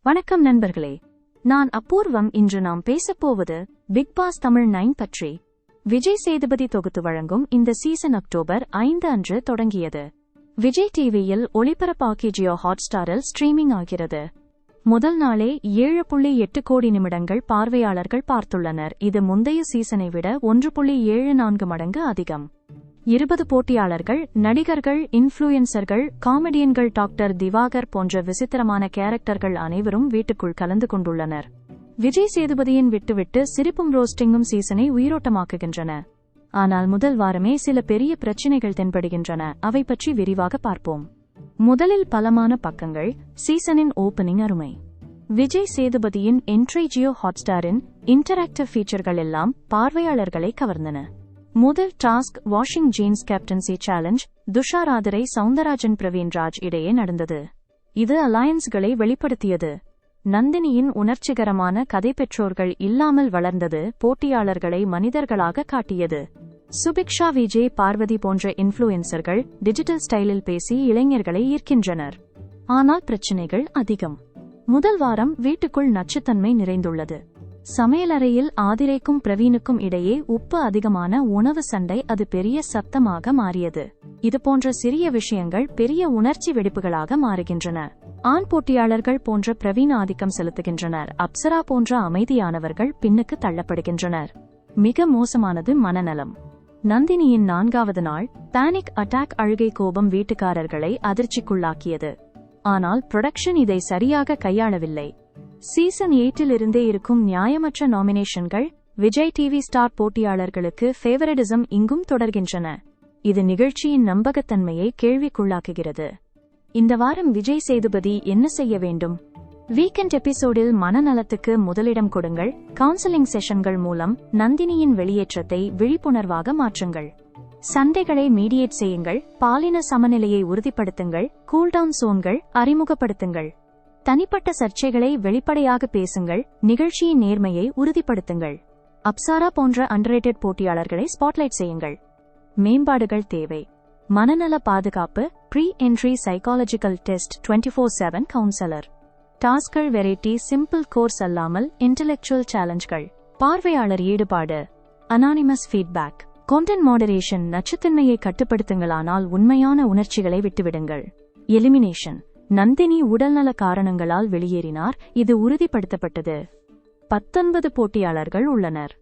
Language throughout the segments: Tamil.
வணக்கம் நண்பர்களே, நான் அபூர்வம். இன்று நாம் பேசப்போவது பிக் பாஸ் தமிழ் 9 பற்றி. விஜய் சேதுபதி தொகுத்து வழங்கும் இந்த சீசன் அக்டோபர் 5 அன்று தொடங்கியது. விஜய் டிவியில் ஒளிபரப்பாகி ஜியோ ஹாட்ஸ்டாரில் ஸ்ட்ரீமிங் ஆகிறது. முதல் நாளே 7.8 கோடி நிமிடங்கள் பார்வையாளர்கள் பார்த்துள்ளனர். இது முந்தைய சீசனை விட 1.74 மடங்கு அதிகம். 20 போட்டியாளர்கள், நடிகர்கள், இன்ஃப்ளூயன்சர்கள், காமெடியன்கள், டாக்டர் திவாகர் போன்ற விசித்திரமான கேரக்டர்கள் அனைவரும் வீட்டுக்குள் கலந்து கொண்டுள்ளனர். விஜய் சேதுபதியின் விட்டுவிட்டு சிரிப்பும் ரோஸ்டிங்கும் சீசனை உயிரோட்டமாக்குகின்றன. ஆனால் முதல் வாரமே சில பெரிய பிரச்சினைகள் தென்படுகின்றன. அவை பற்றி விரிவாக பார்ப்போம். முதலில் பலமான பக்கங்கள். சீசனின் ஓபனிங் அருமை. விஜய் சேதுபதியின் என்ட்ரி ஜியோ ஹாட்ஸ்டாரின் இன்டராக்டிவ் ஃபீச்சர்கள் எல்லாம் பார்வையாளர்களை கவர்ந்தன. முதல் task washing jeans captaincy challenge Tushar Aadhirai, Soundararajan, Praveen Raj இடையே நடந்தது. இது அலையன்ஸ்களை வெளிப்படுத்தியது. நந்தினியின் உணர்ச்சிகரமான கதை பெற்றோர்கள் இல்லாமல் வளர்ந்தது போட்டியாளர்களை மனிதர்களாக காட்டியது. சுபிக்ஷா, விஜய், பார்வதி போன்ற இன்ஃப்ளூயன்சர்கள் டிஜிட்டல் ஸ்டைலில் பேசி இளைஞர்களை ஈர்க்கின்றனர். ஆனால் பிரச்சினைகள் அதிகம். முதல் வாரம் வீட்டுக்குள் நச்சுத்தன்மை நிறைந்துள்ளது. சமையலறையில் ஆதிரைக்கும் பிரவீனுக்கும் இடையே உப்பு அதிகமான உணவு சண்டை. அது பெரிய சத்தமாக மாறியது. இதுபோன்ற சிறிய விஷயங்கள் பெரிய உணர்ச்சி வெடிப்புகளாக மாறுகின்றன. ஆண் போட்டியாளர்கள் போன்ற பிரவீன் ஆதிக்கம் செலுத்துகின்றனர். அப்சரா போன்ற அமைதியானவர்கள் பின்னுக்கு தள்ளப்படுகின்றனர். மிக மோசமானது மனநலம். நந்தினியின் 4வது நாள் பானிக் அட்டாக், அழுகை, கோபம் வீட்டுக்காரர்களை அதிர்ச்சிக்குள்ளாக்கியது. ஆனால் புரொடக்ஷன் இதை சரியாக கையாளவில்லை. சீசன் 8 இருந்தே இருக்கும் நியாயமற்ற நாமினேஷன்கள். விஜய் டிவி ஸ்டார் போட்டியாளர்களுக்கு ஃபேவரட்டிசம் இங்கும் தொடர்கின்றன. இது நிகழ்ச்சியின் நம்பகத்தன்மையை கேள்விக்குள்ளாக்குகிறது. இந்த வாரம் விஜய் சேதுபதி என்ன செய்ய வேண்டும்? வீக்கெண்ட் எபிசோடில் மனநலத்துக்கு முதலிடம் கொடுங்கள். கவுன்சிலிங் செஷன்கள் மூலம் நந்தினியின் வெளியேற்றத்தை விழிப்புணர்வாக மாற்றுங்கள். சண்டைகளை மீடியேட் செய்யுங்கள். பாலின சமநிலையை உறுதிப்படுத்துங்கள். கூல்டவுன் சோன்கள் அறிமுகப்படுத்துங்கள். தனிப்பட்ட சர்ச்சைகளை வெளிப்படையாக பேசுங்கள். நிகழ்ச்சியின் நேர்மையை உறுதிப்படுத்துங்கள். அப்சாரா போன்ற அண்டர்ரேட்டட் போட்டியாளர்களை ஸ்பாட்லைட் செய்யுங்கள். மேம்பாடுகள் தேவை. மனநல பாதுகாப்பு, pre entry psychological test, 24/7 counsellor. டாஸ்கள் வெரைட்டி, சிம்பிள் கோர்ஸ் அல்லாமல் இன்டெலெக்சுவல் சேலஞ்ச்கள். பார்வையாளர் ஈடுபாடு, அனானிமஸ் ஃபீட்பேக். கான்டென்ட் மாடரேஷன், நச்சுத்தன்மையை கட்டுப்படுத்துங்கள் ஆனால் உண்மையான உணர்ச்சிகளை விட்டுவிடுங்கள். எலிமினேஷன், நந்தினி உடல்நல காரணங்களால் வெளியேறினார். இது உறுதிப்படுத்தப்பட்டது. 19 போட்டியாளர்கள் உள்ளனர்.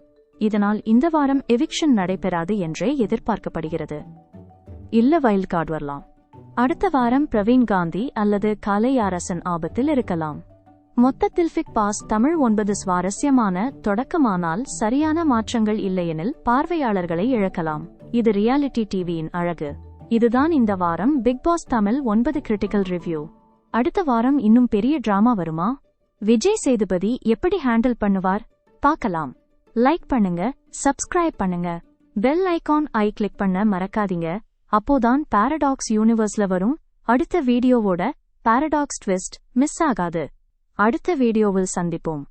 இதனால் இந்த வாரம் எவிக்ஷன் நடைபெறாது என்றே எதிர்பார்க்கப்படுகிறது. இல்ல வைல்ட் கார்டு வரலாம். அடுத்த வாரம் பிரவீன் காந்தி அல்லது கலை அரசன் ஆபத்தில் இருக்கலாம். மொத்தத்தில் பிக் பாஸ் தமிழ் 9 சுவாரஸ்யமான தொடக்கமானால் சரியான மாற்றங்கள் இல்லையெனில் பார்வையாளர்களை இழக்கலாம். இது ரியாலிட்டி டிவியின் அழகு. இதுதான் இந்த வாரம் big boss Tamil 9 critical review. அடுத்த வாரம் இன்னும் பெரிய டிராமா வருமா? விஜய் சேதுபதி எப்படி ஹேண்டில் பண்ணுவார்? பார்க்கலாம். லைக் பண்ணுங்க, சப்ஸ்கிரைப் பண்ணுங்க, பெல் ஐகான் கிளிக் பண்ண மறக்காதீங்க. அப்போதான் பாரடாக்ஸ் யூனிவர்ஸ்ல வரும் அடுத்த வீடியோவோட பாரடாக்ஸ் ட்விஸ்ட் மிஸ் ஆகாது. அடுத்த வீடியோவில் சந்திப்போம்.